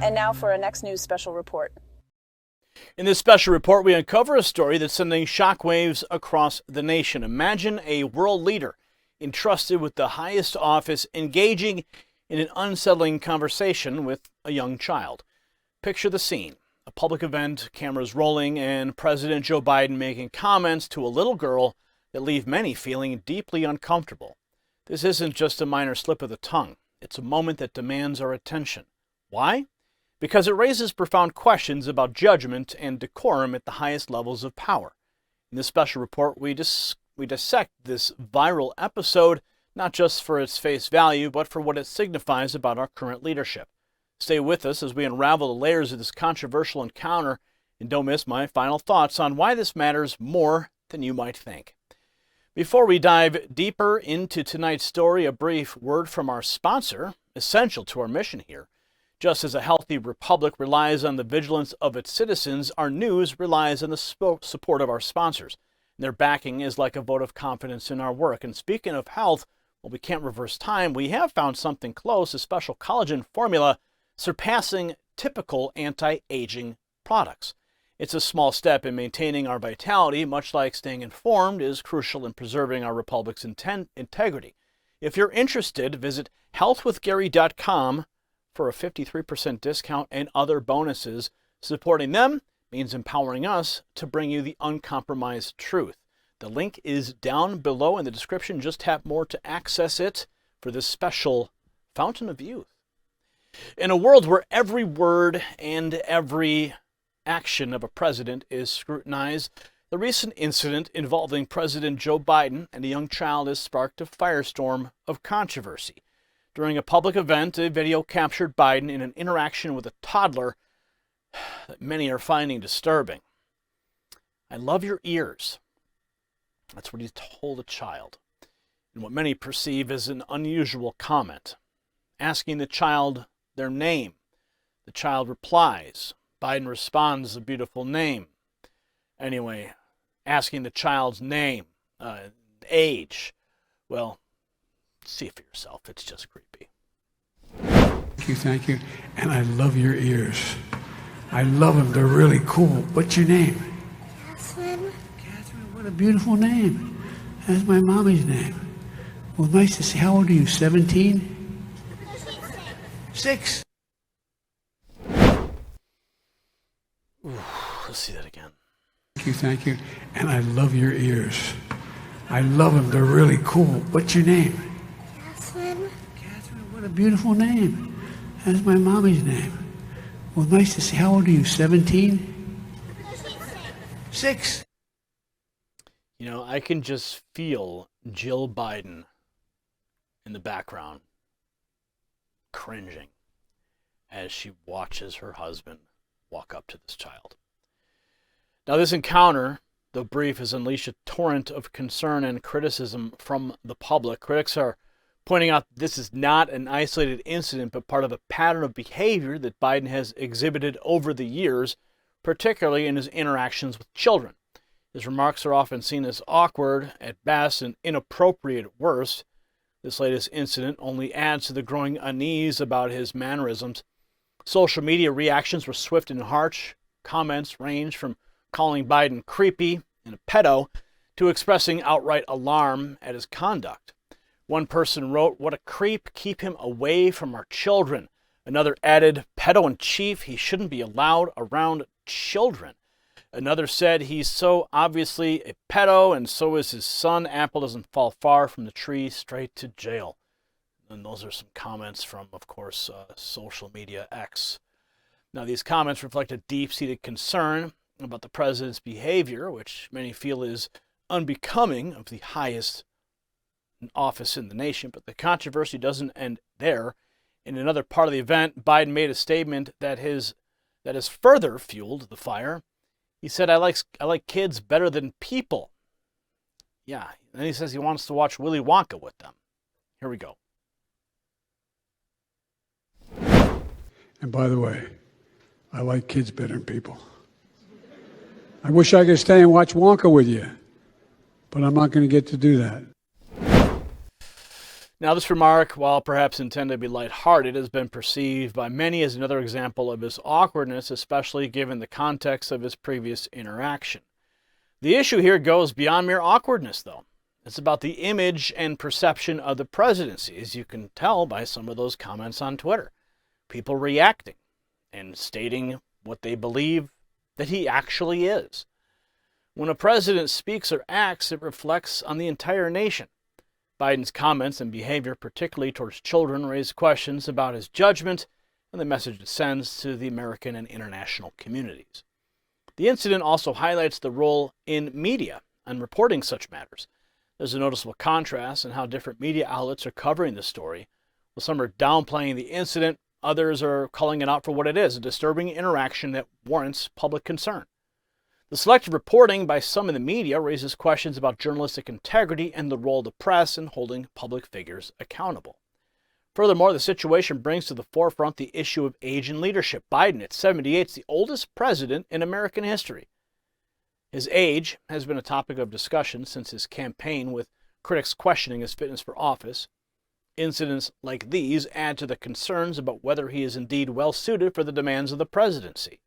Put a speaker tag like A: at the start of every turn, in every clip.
A: And now for our next news special report.
B: In this special report, we uncover a story that's sending shockwaves across the nation. Imagine a world leader entrusted with the highest office engaging in an unsettling conversation with a young child. Picture the scene. A public event, cameras rolling, and President Joe Biden making comments to a little girl that leave many feeling deeply uncomfortable. This isn't just a minor slip of the tongue. It's a moment that demands our attention. Why? Because it raises profound questions about judgment and decorum at the highest levels of power. In this special report, we dissect this viral episode, not just for its face value, but for what it signifies about our current leadership. Stay with us as we unravel the layers of this controversial encounter, and don't miss my final thoughts on why this matters more than you might think. Before we dive deeper into tonight's story, a brief word from our sponsor, essential to our mission here. Just as a healthy republic relies on the vigilance of its citizens, our news relies on the support of our sponsors. Their backing is like a vote of confidence in our work. And speaking of health, well, we can't reverse time. We have found something close, a special collagen formula surpassing typical anti-aging products. It's a small step in maintaining our vitality, much like staying informed is crucial in preserving our republic's integrity. If you're interested, visit healthwithgary.com for a 53% discount and other bonuses. Supporting them means empowering us to bring you the uncompromised truth. The link is down below in the description. Just tap more to access it for this special Fountain of Youth. In a world where every word and every action of a president is scrutinized, the recent incident involving President Joe Biden and a young child has sparked a firestorm of controversy. During a public event, a video captured Biden in an interaction with a toddler that many are finding disturbing. "I love your ears." That's what he told a child, in what many perceive as an unusual comment. Asking the child their name, the child replies. Biden responds, "A beautiful name." Anyway, asking the child's name, age, well, see for yourself. It's just creepy.
C: Thank you. And I love your ears. I love them. They're really cool. What's your name?
D: Catherine.
C: Catherine, what a beautiful name. That's my mommy's name. Well, nice to see. How old are you, 17? 6.
B: Ooh, let's see that again.
C: Thank you. And I love your ears. I love them. They're really cool. What's your name?
D: Catherine.
C: Catherine, what a beautiful name. That's my mommy's name. Well, nice to see. How old are you, 17? 6.
B: You know, I can just feel Jill Biden in the background cringing as she watches her husband walk up to this child. Now, this encounter, though brief, has unleashed a torrent of concern and criticism from the public. Critics are pointing out this is not an isolated incident, but part of a pattern of behavior that Biden has exhibited over the years, particularly in his interactions with children. His remarks are often seen as awkward at best and inappropriate at worst. This latest incident only adds to the growing unease about his mannerisms. Social media reactions were swift and harsh. Comments range from calling Biden creepy and a pedo to expressing outright alarm at his conduct. One person wrote, "What a creep, keep him away from our children." Another added, "Pedo in chief, he shouldn't be allowed around children." Another said, "He's so obviously a pedo, and so is his son. Apple doesn't fall far from the tree, straight to jail." And those are some comments from, of course, social media X. Now, these comments reflect a deep-seated concern about the president's behavior, which many feel is unbecoming of the highest office in the nation. But the controversy doesn't end there. In another part of the event, Biden made a statement that has further fueled the fire. He said, I like kids better than people." Yeah, and then he says he wants to watch Willy Wonka with them. Here we go.
C: And by the way, I like kids better than people. I wish I could stay and watch Wonka with you, but I'm not going to get to do that.
B: Now, this remark, while perhaps intended to be lighthearted, has been perceived by many as another example of his awkwardness, especially given the context of his previous interaction. The issue here goes beyond mere awkwardness, though. It's about the image and perception of the presidency, as you can tell by some of those comments on Twitter. People reacting and stating what they believe that he actually is. When a president speaks or acts, it reflects on the entire nation. Biden's comments and behavior, particularly towards children, raise questions about his judgment and the message it sends to the American and international communities. The incident also highlights the role in media and reporting such matters. There's a noticeable contrast in how different media outlets are covering the story. While some are downplaying the incident, others are calling it out for what it is, a disturbing interaction that warrants public concern. The selective reporting by some in the media raises questions about journalistic integrity and the role of the press in holding public figures accountable. Furthermore, the situation brings to the forefront the issue of age and leadership. Biden, at 78, is the oldest president in American history. His age has been a topic of discussion since his campaign, with critics questioning his fitness for office. Incidents like these add to the concerns about whether he is indeed well suited for the demands of the presidency.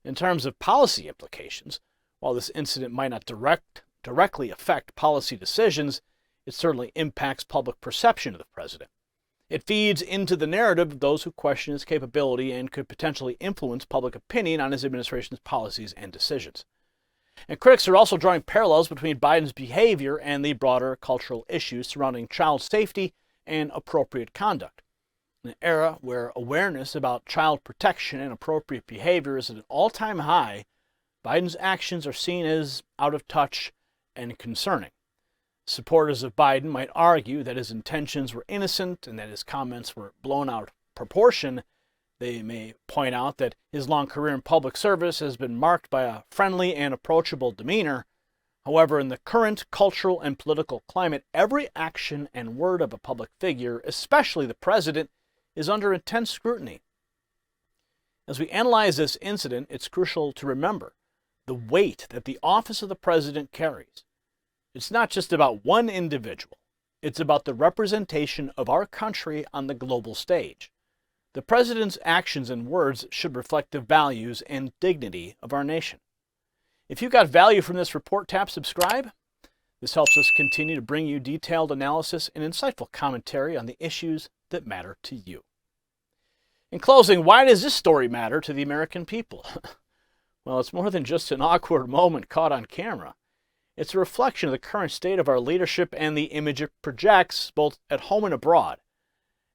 B: In terms of policy implications, while this incident might not directly affect policy decisions, it certainly impacts public perception of the president. It feeds into the narrative of those who question his capability and could potentially influence public opinion on his administration's policies and decisions. And critics are also drawing parallels between Biden's behavior and the broader cultural issues surrounding child safety and appropriate conduct. In an era where awareness about child protection and appropriate behavior is at an all-time high, Biden's actions are seen as out of touch and concerning. Supporters of Biden might argue that his intentions were innocent and that his comments were blown out of proportion. They may point out that his long career in public service has been marked by a friendly and approachable demeanor. However, in the current cultural and political climate, every action and word of a public figure, especially the president, is under intense scrutiny. As we analyze this incident, it's crucial to remember the weight that the office of the president carries. It's not just about one individual. It's about the representation of our country on the global stage. The president's actions and words should reflect the values and dignity of our nation. If you got value from this report, tap subscribe. This helps us continue to bring you detailed analysis and insightful commentary on the issues that matter to you. In closing, why does this story matter to the American people? Well, it's more than just an awkward moment caught on camera. It's a reflection of the current state of our leadership and the image it projects, both at home and abroad.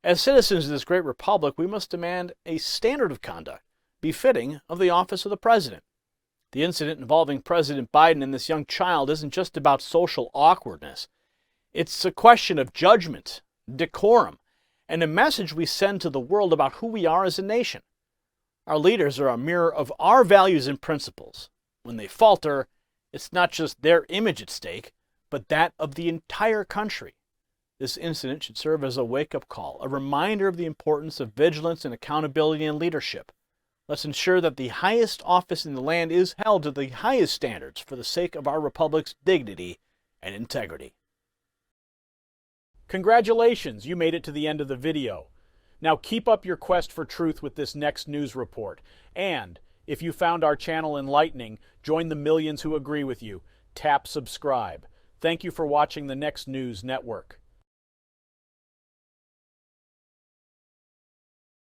B: As citizens of this great republic, we must demand a standard of conduct befitting of the office of the president. The incident involving President Biden and this young child isn't just about social awkwardness. It's a question of judgment, decorum, and a message we send to the world about who we are as a nation. Our leaders are a mirror of our values and principles. When they falter, it's not just their image at stake, but that of the entire country. This incident should serve as a wake-up call, a reminder of the importance of vigilance and accountability in leadership. Let's ensure that the highest office in the land is held to the highest standards for the sake of our republic's dignity and integrity.
E: Congratulations, you made it to the end of the video. Now keep up your quest for truth with this next news report. And if you found our channel enlightening, join the millions who agree with you. Tap subscribe. Thank you for watching the Next News Network.